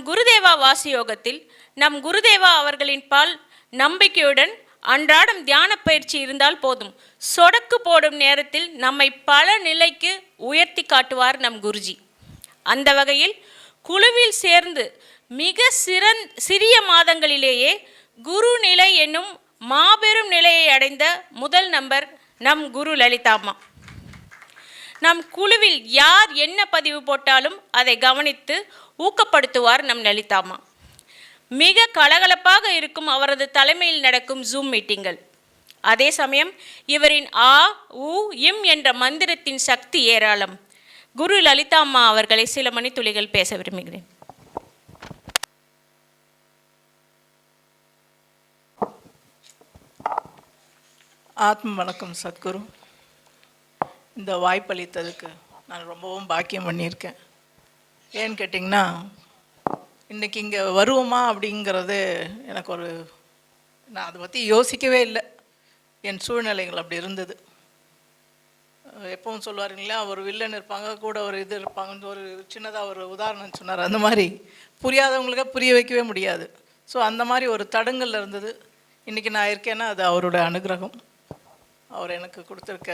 குருதேவா வாசியோகத்தில் நம் குருதேவா அவர்களின் பால் நம்பிக்கையுடன் அன்றாடம் தியான பயிற்சி இருந்தால் போதும், சொடக்கு போடும் நேரத்தில் நம்மை பல நிலைக்கு உயர்த்தி காட்டுவார் நம் குருஜி. அந்த வகையில் குழுவில் சேர்ந்து மிக சிறிய மாதங்களிலேயே குரு நிலை என்னும் மாபெரும் நிலையை அடைந்த முதல் நம்பர் நம் குரு லலிதாம்மா. நம் குழுவில் யார் என்ன பதிவு போட்டாலும் அதை கவனித்து ஊக்கப்படுத்துவார் நம் லலிதாம்மா. மிக கலகலப்பாக இருக்கும் அவரது தலைமையில் நடக்கும் ஜூம் மீட்டிங்கள். அதே சமயம் இவரின் ஆ உ இம் என்ற மந்திரத்தின் சக்தி ஏராளம். குரு லலிதாம்மா அவர்களை சில மணித்துளிகள் பேச விரும்புகிறேன். ஆத்ம வணக்கம் சத்குரு. இந்த வாய்ப்பளித்ததுக்கு நான் ரொம்பவும் பாக்கியம் பண்ணியிருக்கேன். ஏன்னு கேட்டிங்கன்னா, இன்றைக்கி இங்கே வருவோமா அப்படிங்கிறது எனக்கு நான் அதை பற்றி யோசிக்கவே இல்லை. என் சூழ்நிலைகள் அப்படி இருந்தது. எப்பவும் சொல்லுவாருங்களா, ஒரு வில்லன் இருப்பாங்க, கூட ஒரு இது இருப்பாங்கன்னு ஒரு சின்னதாக ஒரு உதாரணம் சொன்னார். அந்த மாதிரி புரியாதவங்களுக்கு புரிய வைக்கவே முடியாது. ஸோ அந்த மாதிரி ஒரு தடங்கல் இருந்தது. இன்றைக்கி நான் இருக்கேன்னா அது அவரோட அனுகிரகம். அவர் எனக்கு கொடுத்துருக்க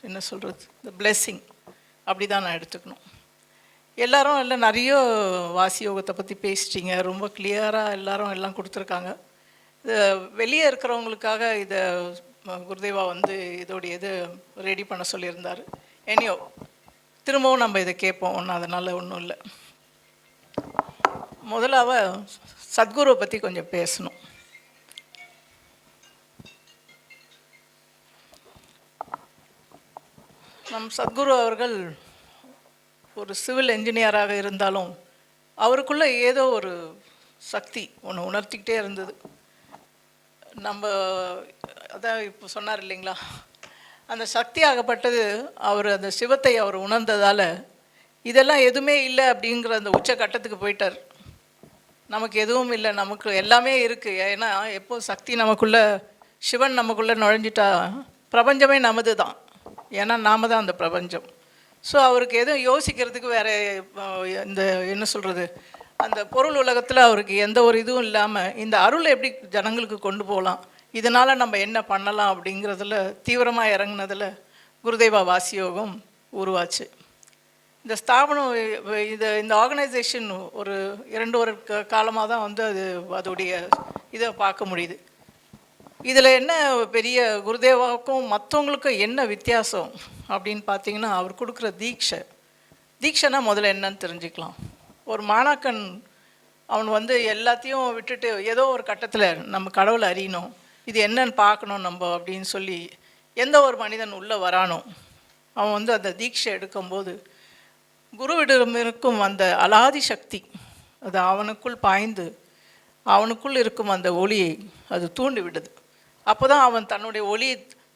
என்ன சொல்கிறது, இந்த பிளெஸ்ஸிங் அப்படி தான் நான் எடுத்துக்கணும். எல்லோரும் இல்லை நிறைய வாசி யோகத்தை பற்றி பேசிட்டீங்க. ரொம்ப கிளியராக எல்லாம் கொடுத்துருக்காங்க. இது வெளியே இருக்கிறவங்களுக்காக இதை குருதேவா இதோடைய இது ரெடி பண்ண சொல்லியிருந்தார். எனியோ திரும்பவும் நம்ம இதை கேட்போம், ஒன்றும் அதனால் ஒன்றும் இல்லை. முதலாக சத்குருவை பற்றி கொஞ்சம் பேசணும். நம் சத்குரு அவர்கள் ஒரு சிவில் என்ஜினியராக இருந்தாலும் அவருக்குள்ளே ஏதோ ஒரு சக்தி ஒன்று உணர்த்திக்கிட்டே இருந்தது. நம்ம அதான் இப்போ சொன்னார் இல்லைங்களா, அந்த சக்தி ஆகப்பட்டது அவர் அந்த சிவத்தை அவர் உணர்ந்ததால் இதெல்லாம் எதுவுமே இல்லை அப்படிங்கிற அந்த உச்சக்கட்டத்துக்கு போயிட்டார். நமக்கு எதுவும் இல்லை, நமக்கு எல்லாமே இருக்குது. ஏன்னா எப்போ சக்தி நமக்குள்ளே, சிவன் நமக்குள்ளே நுழைஞ்சிட்டா பிரபஞ்சமே நமது தான். ஏன்னா நாம தான் அந்த பிரபஞ்சம். ஸோ அவருக்கு எதுவும் யோசிக்கிறதுக்கு வேறு இந்த என்ன சொல்கிறது, அந்த பொருள் உலகத்தில் அவருக்கு எந்த ஒரு இதுவும் இல்லாமல் இந்த அருளை எப்படி ஜனங்களுக்கு கொண்டு போகலாம், இதனால் நம்ம என்ன பண்ணலாம் அப்படிங்கிறதுல தீவிரமாக இறங்கினதில் குருதேவா வாசியோகம் உருவாச்சு. இந்த ஸ்தாபனம் இந்த ஆர்கனைசேஷன் ஒரு 2 காலமாக தான் அதோடைய இதை பார்க்க முடியுது. இதில் என்ன பெரிய குருதேவாவுக்கும் மற்றவங்களுக்கும் என்ன வித்தியாசம் அப்படின்னு பார்த்தீங்கன்னா, அவர் கொடுக்குற தீட்சைனா முதல்ல என்னன்னு தெரிஞ்சுக்கலாம். ஒரு மாணாக்கன் அவன் எல்லாத்தையும் விட்டுட்டு ஏதோ ஒரு கட்டத்தில் நம்ம கடவுளை அறியணும், இது என்னன்னு பார்க்கணும் நம்ம அப்படின்னு சொல்லி எந்த ஒரு மனிதன் உள்ளே வரானோ அவன் அந்த தீட்சை எடுக்கும்போது குருவிடம் இருக்கும் அந்த அலாதி சக்தி அது அவனுக்குள் பாய்ந்து அவனுக்குள் இருக்கும் அந்த ஒளியை அது தூண்டி விடுது. அப்போ தான் அவன் தன்னுடைய ஒளி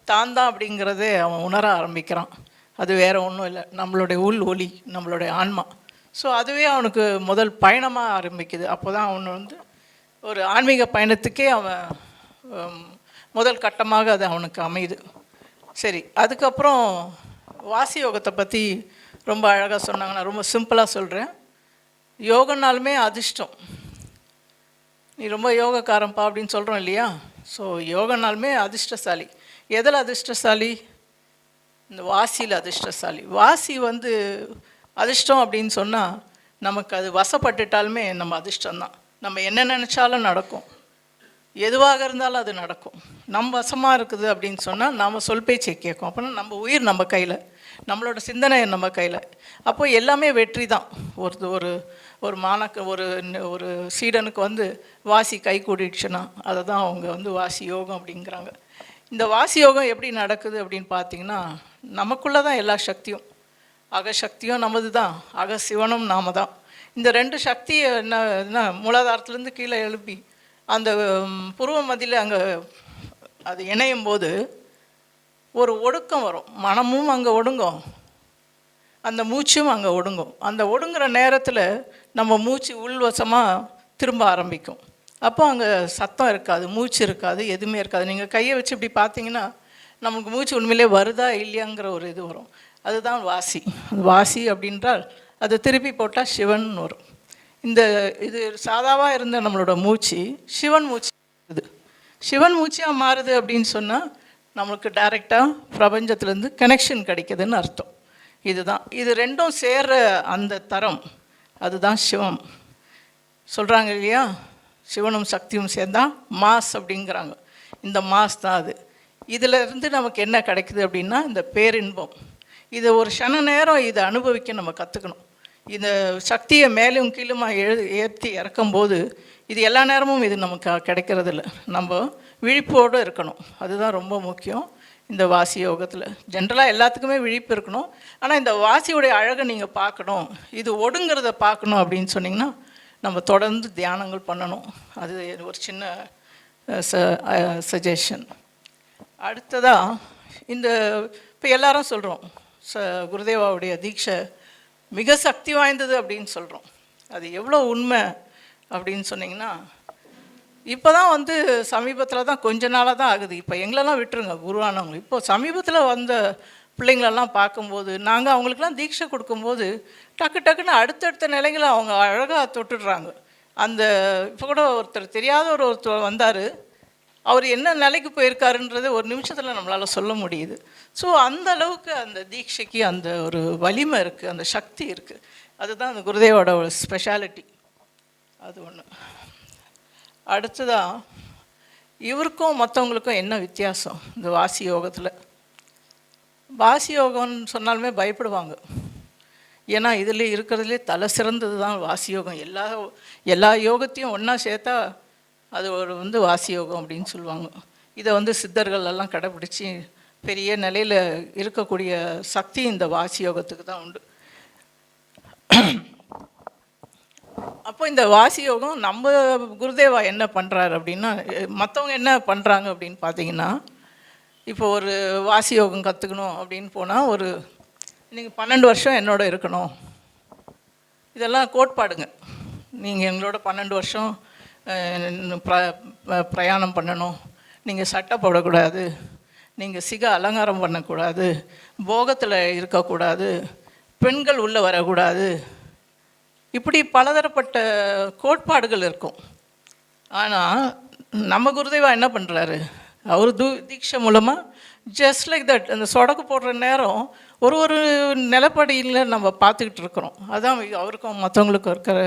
தான் அப்படிங்கிறதே அவன் உணர ஆரம்பிக்கிறான். அது வேறு ஒன்றும் இல்லை, நம்மளுடைய உள் ஒளி, நம்மளுடைய ஆன்மா. ஸோ அதுவே அவனுக்கு முதல் பயணமாக ஆரம்பிக்குது. அப்போ தான் அவன் ஒரு ஆன்மீக பயணத்துக்கே அவன் முதல் கட்டமாக அது அவனுக்கு அமையுது. சரி, அதுக்கப்புறம் வாசி யோகத்தை பற்றி ரொம்ப அழகாக சொன்னாங்க. நான் ரொம்ப சிம்பிளாக சொல்கிறேன். யோகனாலுமே அதிர்ஷ்டம். நீ ரொம்ப யோகக்காரன்ப்பா அப்படின்னு சொல்கிறோம் இல்லையா. ஸோ யோகனாலுமே அதிர்ஷ்டசாலி. எதில் அதிர்ஷ்டசாலி? இந்த வாசியில் அதிர்ஷ்டசாலி. வாசி அதிர்ஷ்டம் அப்படின்னு சொன்னால் நமக்கு அது வசப்பட்டுட்டாலுமே நம்ம அதிர்ஷ்டம்தான். நம்ம என்ன நினச்சாலும் நடக்கும், எதுவாக இருந்தாலும் அது நடக்கும். நம்ம வசமாக இருக்குது அப்படின்னு சொன்னால் நாம் சொல் பேச்சை கேட்கும். அப்போனா நம்ம உயிர் நம்ம கையில், நம்மளோட சிந்தனை நம்ம கையில். அப்போ எல்லாமே வெற்றி தான். ஒரு மாணக்க ஒரு சீடனுக்கு வாசி கை கூடிடுச்சுன்னா அதை தான் அவங்க வாசி யோகம் அப்படிங்கிறாங்க. இந்த வாசி யோகம் எப்படி நடக்குது அப்படின்னு பார்த்தீங்கன்னா, நமக்குள்ளே தான் எல்லா சக்தியும். அகசக்தியும் நமது தான், அக சிவனும் நாம தான். இந்த 2 சக்தியை என்ன மூலாதாரத்துலேருந்து கீழே எழுப்பி அந்த புருவ மத்தியில் அங்கே அது இணையும் போது ஒரு ஒடுக்கம் வரும். மனமும் அங்கே ஒடுங்கும், அந்த மூச்சும் அங்கே ஒடுங்கும். அந்த ஒடுங்குற நேரத்தில் நம்ம மூச்சு உள்வசமாக திரும்ப ஆரம்பிக்கும். அப்போ அங்கே சத்தம் இருக்காது, மூச்சு இருக்காது, எதுவுமே இருக்காது. நீங்கள் கையை வச்சு இப்படி பார்த்தீங்கன்னா நமக்கு மூச்சு உண்மையிலே வருதா இல்லையாங்கிற ஒரு இது வரும். அதுதான் வாசி. வாசி அப்படின்றால் அதை திருப்பி போட்டால் சிவன் வரும். இது சாதாவாக இருந்த நம்மளோட மூச்சு சிவன் மூச்சு இது சிவன் மூச்சியாக மாறுது அப்படின்னு சொன்னால் நம்மளுக்கு டைரெக்டாக பிரபஞ்சத்துலேருந்து கனெக்ஷன் கிடைக்குதுன்னு அர்த்தம். இது ரெண்டும் சேர்ற அந்த தரம் அதுதான் சிவம். சொல்கிறாங்க இல்லையா, சிவனும் சக்தியும் சேர்ந்தா மாஸ் அப்படிங்கிறாங்க. இந்த மாஸ் தான் அது. இதிலிருந்து நமக்கு என்ன கிடைக்குது அப்படின்னா இந்த பேரின்பம். இதை ஒரு க்ஷண நேரம் இதை அனுபவிக்க நம்ம கற்றுக்கணும். இந்த சக்தியை மேலும் கீழுமா ஏற்றி இறக்கும்போது இது எல்லா நேரமும் இது நமக்கு கிடைக்கிறது இல்லை. நம்ம விழிப்போடு இருக்கணும், அதுதான் ரொம்ப முக்கியம். இந்த வாசி யோகத்தில் ஜென்ரலாக எல்லாத்துக்குமே விழிப்பு இருக்கணும். ஆனால் இந்த வாசியோடைய அழகை நீங்கள் பார்க்கணும், இது ஒடுங்கிறத பார்க்கணும் அப்படின்னு சொன்னிங்கன்னா நம்ம தொடர்ந்து தியானங்கள் பண்ணணும். அது ஒரு சின்ன சஜஷன். அடுத்ததாக இப்போ எல்லாரும் சொல்கிறோம் குருதேவாவுடைய தீட்சை மிக சக்தி வாய்ந்தது அப்படின்னு சொல்கிறோம். அது எவ்வளோ உண்மை அப்படின்னு சொன்னிங்கன்னா, இப்போ தான் சமீபத்தில் தான் கொஞ்ச நாளாக தான் ஆகுது. இப்போ எங்களெல்லாம் விட்டுருங்க குருவானவங்க. இப்போ சமீபத்தில் வந்த பிள்ளைங்களெல்லாம் பார்க்கும்போது நாங்கள் அவங்களுக்கெல்லாம் தீட்சை கொடுக்கும்போது டக்குன்னு அடுத்தடுத்த நிலைகளை அவங்க அழகாக தொட்டுடுறாங்க. இப்போ கூட ஒருத்தர் தெரியாத ஒருத்தர் வந்தார், அவர் என்ன நிலைக்கு போயிருக்காருன்றது ஒரு நிமிஷத்தில் நம்மளால் சொல்ல முடியுது. ஸோ அந்த அளவுக்கு அந்த தீட்சைக்கு அந்த ஒரு வலிமை இருக்குது, அந்த சக்தி இருக்குது. அதுதான் அந்த குருதேவோட ஒரு ஸ்பெஷாலிட்டி. அது ஒன்று. அடுத்ததாக இவருக்கும் மற்றவங்களுக்கும் என்ன வித்தியாசம் இந்த வாசி யோகத்தில்? வாசி யோகம்னு சொன்னாலுமே பயப்படுவாங்க. ஏன்னா இதில் இருக்கிறதுலே தலை சிறந்தது தான் வாசி யோகம். எல்லா யோகத்தையும் ஒன்றா சேர்த்தா அது ஒரு வாசி யோகம் அப்படின்னு சொல்லுவாங்க. இதை சித்தர்கள் எல்லாம் கடைப்பிடிச்சி பெரிய நிலையில் இருக்கக்கூடிய சக்தி இந்த வாசி யோகத்துக்கு தான் உண்டு. அப்போ இந்த வாசி யோகம் நம்ம குருதேவா என்ன பண்ணுறாரு அப்படின்னா, மற்றவங்க என்ன பண்ணுறாங்க அப்படின்னு பார்த்தீங்கன்னா, இப்போ ஒரு வாசி யோகம் கற்றுக்கணும் அப்படின்னு போனால் நீங்கள் 12 வருஷம் என்னோட இருக்கணும், இதெல்லாம் கோட்பாடுங்க. நீங்கள் எங்களோட 12 வருஷம் பிரயாணம் பண்ணணும், நீங்கள் சட்டை போடக்கூடாது, நீங்கள் சிக அலங்காரம் பண்ணக்கூடாது, போகத்தில் இருக்கக்கூடாது, பெண்கள் உள்ளே வரக்கூடாது, இப்படி பலதரப்பட்ட கோட்பாடுகள் இருக்கும். ஆனால் நம்ம குருதேவா என்ன பண்ணுறாரு, அவர் தீட்சை மூலமாக ஜஸ்ட் லைக் தட் அந்த சொடக்கு போடுற நேரம் ஒரு நிலப்படியில் நம்ம பார்த்துக்கிட்டு இருக்கிறோம். அதுதான் அவருக்கும் மற்றவங்களுக்கும் இருக்கிற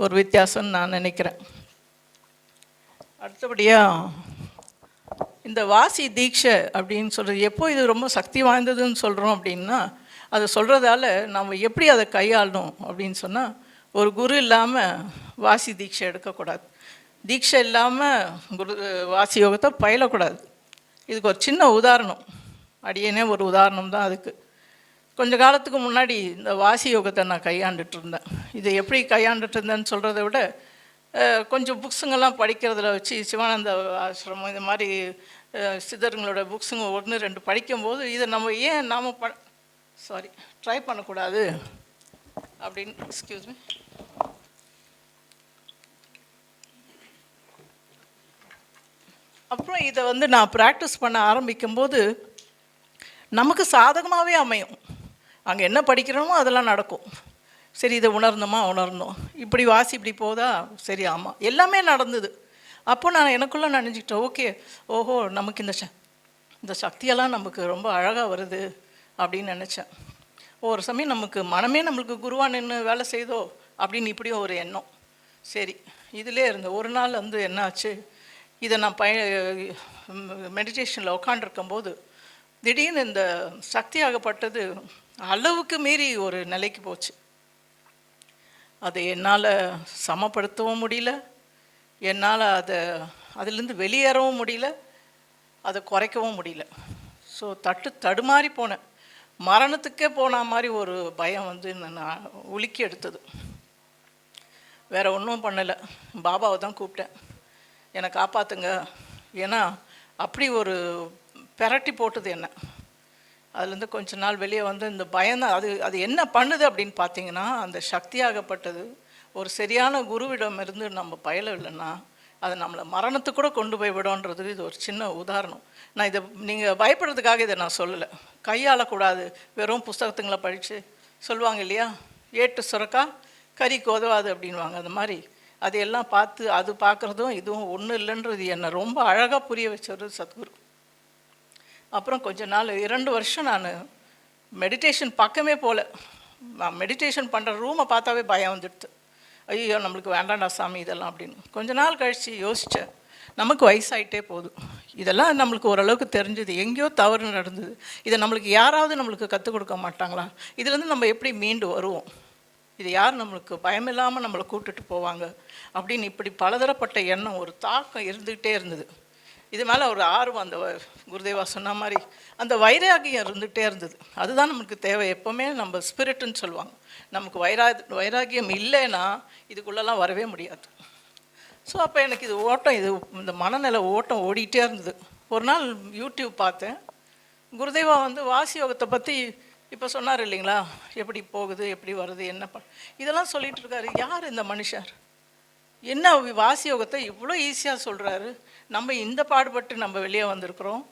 ஒரு வித்தியாசம்னு நான் நினைக்கிறேன். அடுத்தபடியாக இந்த வாசி தீட்சை அப்படின்னு சொல்கிறது எப்போ இது ரொம்ப சக்தி வாய்ந்ததுன்னு சொல்கிறோம் அப்படின்னா, அதை சொல்கிறதால நம்ம எப்படி அதை கையாளணும் அப்படின்னு சொன்னால், ஒரு குரு இல்லாமல் வாசி தீட்சை எடுக்கக்கூடாது, தீட்சை இல்லாமல் வாசி யோகத்தை பயிலக்கூடாது. இதுக்கு ஒரு சின்ன உதாரணம், அடியேனே ஒரு உதாரணம் தான் அதுக்கு. கொஞ்ச காலத்துக்கு முன்னாடி இந்த வாசி யோகத்தை நான் கையாண்டுட்டு இருந்தேன். இதை எப்படி கையாண்டுட்டு இருந்தேன்னு சொல்கிறத விட கொஞ்சம் புக்ஸுங்கெல்லாம் படிக்கிறதுல வச்சு சிவானந்த ஆசிரமம் இந்த மாதிரி சித்தருங்களோட புக்ஸுங்க 1-2 படிக்கும்போது இதை நம்ம ஏன் நாம் ட்ரை பண்ணக்கூடாது அப்படின்னு. Excuse me. அப்புறம் இதை நான் ப்ராக்டிஸ் பண்ண ஆரம்பிக்கும்போது நமக்கு சாதகமாகவே அமையும். அங்கே என்ன படிக்கிறோமோ அதெல்லாம் நடக்கும். சரி, இதை உணர்ந்தோம், இப்படி வாசி இப்படி போதா, சரி ஆமாம், எல்லாமே நடந்தது. அப்போ நான் எனக்குள்ளே நினச்சிக்கிட்டேன், ஓஹோ நமக்கு இந்த சக்தியெல்லாம் நமக்கு ரொம்ப அழகாக வருது அப்படின்னு நினச்சேன். ஒரு சமயம் நமக்கு மனமே நம்மளுக்கு குருவாக நின்று வேலை செய்தோ அப்படின்னு இப்படியும் ஒரு எண்ணம். சரி, இதிலே இருந்தேன். ஒரு நாள் என்ன ஆச்சு, இதை நான் மெடிடேஷனில் உட்காண்டிருக்கும்போது திடீர்னு இந்த சக்தியாகப்பட்டது அளவுக்கு மீறி ஒரு நிலைக்கு போச்சு. அதை என்னால் சமப்படுத்தவும் முடியல, என்னால் அதிலேருந்து வெளியேறவும் முடியல, அதை குறைக்கவும் முடியல. ஸோ தடுமாறி போனேன். மரணத்துக்கே போன மாதிரி ஒரு பயம் நான் உலுக்கி எடுத்தது. வேறு ஒன்றும் பண்ணலை, பாபாவை தான் கூப்பிட்டேன், என்னை காப்பாற்றுங்க. ஏன்னா அப்படி ஒரு பெரட்டி போட்டது என்ன. அதுலேருந்து கொஞ்ச நாள் வெளியே இந்த பயம்தான் அது என்ன பண்ணுது அப்படின்னு பார்த்தீங்கன்னா, அந்த சக்தியாகப்பட்டது ஒரு சரியான குருவிடம் இருந்து நம்ம பயிலவில்லைன்னா அது நம்மளை மரணத்துக்கு கூட கொண்டு போய் விடோன்றதுக்கு இது ஒரு சின்ன உதாரணம். நான் இதை நீங்கள் பயப்படுறதுக்காக இதை நான் சொல்லலை. கையாளக்கூடாது, வெறும் புஸ்தகத்துங்களை படித்து சொல்லுவாங்க இல்லையா, ஏட்டு சுரக்கா கறிக்கு உதவாது அப்படின்வாங்க. அந்த மாதிரி அதையெல்லாம் பார்த்து அது பார்க்குறதும் இதுவும் ஒன்றும் இல்லைன்றது என்னை ரொம்ப அழகாக புரிய வச்சவர் சத்குரு. அப்புறம் கொஞ்ச நாள் 2 வருஷம் நான் மெடிடேஷன் பக்கமே போகல. நான் மெடிடேஷன் பண்ணுற ரூமை பார்த்தாவே பயம் வந்துடுது. ஐயோ நம்மளுக்கு வேண்டாண்டா சாமி இதெல்லாம் அப்படின்னு. கொஞ்ச நாள் கழித்து யோசித்தேன், நமக்கு வயசாயிட்டே போகுது, இதெல்லாம் நம்மளுக்கு ஓரளவுக்கு தெரிஞ்சது, எங்கேயோ தவறு நடந்தது, இதை நம்மளுக்கு யாராவது நம்மளுக்கு கற்றுக் கொடுக்க மாட்டாங்களா, இதுலேருந்து நம்ம எப்படி மீண்டு வருவோம், இது யார் நம்மளுக்கு பயமில்லாமல் நம்மளை கூப்பிட்டுட்டு போவாங்க அப்படின்னு இப்படி பலதரப்பட்ட எண்ணம், ஒரு தாக்கம் இருந்துக்கிட்டே இருந்தது. இது மேலே ஒரு ஆர்வம், அந்த குருதேவா சொன்ன மாதிரி அந்த வைராகியம் இருந்துகிட்டே இருந்தது. அதுதான் நமக்கு தேவை. எப்போவுமே நம்ம ஸ்பிரிட்டுன்னு சொல்லுவாங்க, நமக்கு வைராகியம் இல்லைன்னா இதுக்குள்ளெல்லாம் வரவே முடியாது. ஸோ அப்போ எனக்கு இது ஓட்டம், இந்த மனநிலை ஓட்டம் ஓடிட்டே இருந்தது. ஒரு நாள் யூடியூப் பார்த்தேன், குருதேவா வாசி யோகத்தை பற்றி இப்போ சொன்னார் இல்லைங்களா, எப்படி போகுது, எப்படி வருது, என்ன இதெல்லாம் சொல்லிகிட்டு இருக்காரு. யார் இந்த மனுஷர், என்ன வாசி யோகத்தை இவ்வளோ ஈஸியாக சொல்கிறாரு, நம்ம இந்த பாடுபட்டு நம்ம வெளியே வந்திருக்கிறோம்,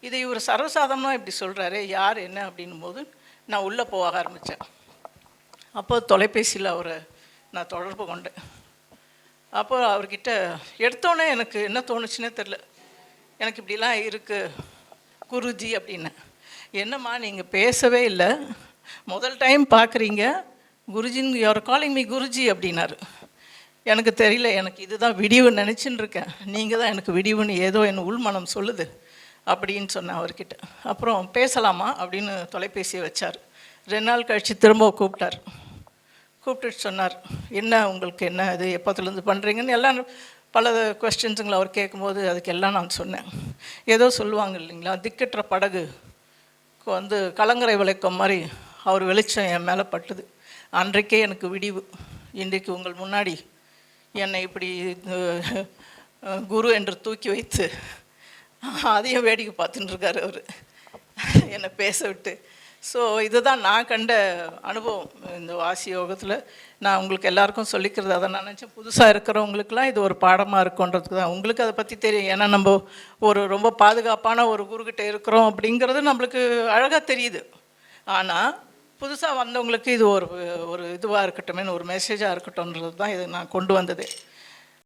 இதை இவர் சர்வசாதாரணமாக இப்படி சொல்கிறாரு, யார் என்ன அப்படின்னும் போது நான் உள்ளே போக ஆரம்பித்தேன். அப்போ தொலைபேசியில் அவரை நான் தொடர்பு கொண்டேன். அப்போ அவர்கிட்ட எடுத்தோன்னே எனக்கு என்ன தோணுச்சுன்னே தெரில, எனக்கு இப்படிலாம் இருக்குது குருஜி அப்படின்னேன். என்னம்மா நீங்கள் பேசவே இல்லை, முதல் டைம் பார்க்குறீங்க, குருஜின்னு யூஆர் காலிங் மீ குருஜி அப்படின்னாரு. எனக்கு தெரியல, எனக்கு இதுதான் விடிவுன்னு நினச்சின்னு இருக்கேன், நீங்கள் தான் எனக்கு விடிவுன்னு ஏதோ என் உள்மனம் சொல்லுது அப்படின்னு சொன்னேன் அவர்கிட்ட. அப்புறம் பேசலாமா அப்படின்னு தொலைபேசியை வச்சார். 2 நாள் கழித்து திரும்ப கூப்பிட்டார். கூப்பிட்டுட்டு சொன்னார், என்ன உங்களுக்கு என்ன இது, எப்போத்துலேருந்து பண்ணுறீங்கன்னு எல்லாம் பல கொஸ்டின்ஸுங்களை அவர் கேட்கும்போது அதுக்கெல்லாம் நான் சொன்னேன். ஏதோ சொல்லுவாங்க இல்லைங்களா, திக்கற்ற படகு கலங்கரை விளக்கம் மாதிரி அவர் வெளிச்சம் என் மேலே பட்டுது. அன்றைக்கே எனக்கு விடிவு. இன்றைக்கு உங்கள் முன்னாடி என்னை இப்படி குரு என்று தூக்கி வைத்து அதையும் வேடிக்கை பார்த்துட்டு இருக்காரு அவர், என்னை பேச விட்டு. ஸோ இதுதான் நான் கண்ட அனுபவம் இந்த வாசி யோகத்தில். நான் உங்களுக்கு எல்லாருக்கும் சொல்லிக்கிறது அதை நான் நினச்சேன், புதுசாக இருக்கிறவங்களுக்குலாம் இது ஒரு பாடமாக இருக்குன்றதுக்கு தான். உங்களுக்கு அதை பற்றி தெரியும், ஏன்னா நம்ம ஒரு ரொம்ப பாதுகாப்பான ஒரு குருக்கிட்ட இருக்கிறோம் அப்படிங்கிறது நம்மளுக்கு அழகாக தெரியுது. ஆனால் புதுசாக வந்தவங்களுக்கு இது ஒரு இதுவாக இருக்கட்டுமே, ஒரு மெசேஜாக இருக்கட்டும்ன்றது தான் இது நான் கொண்டு வந்தது.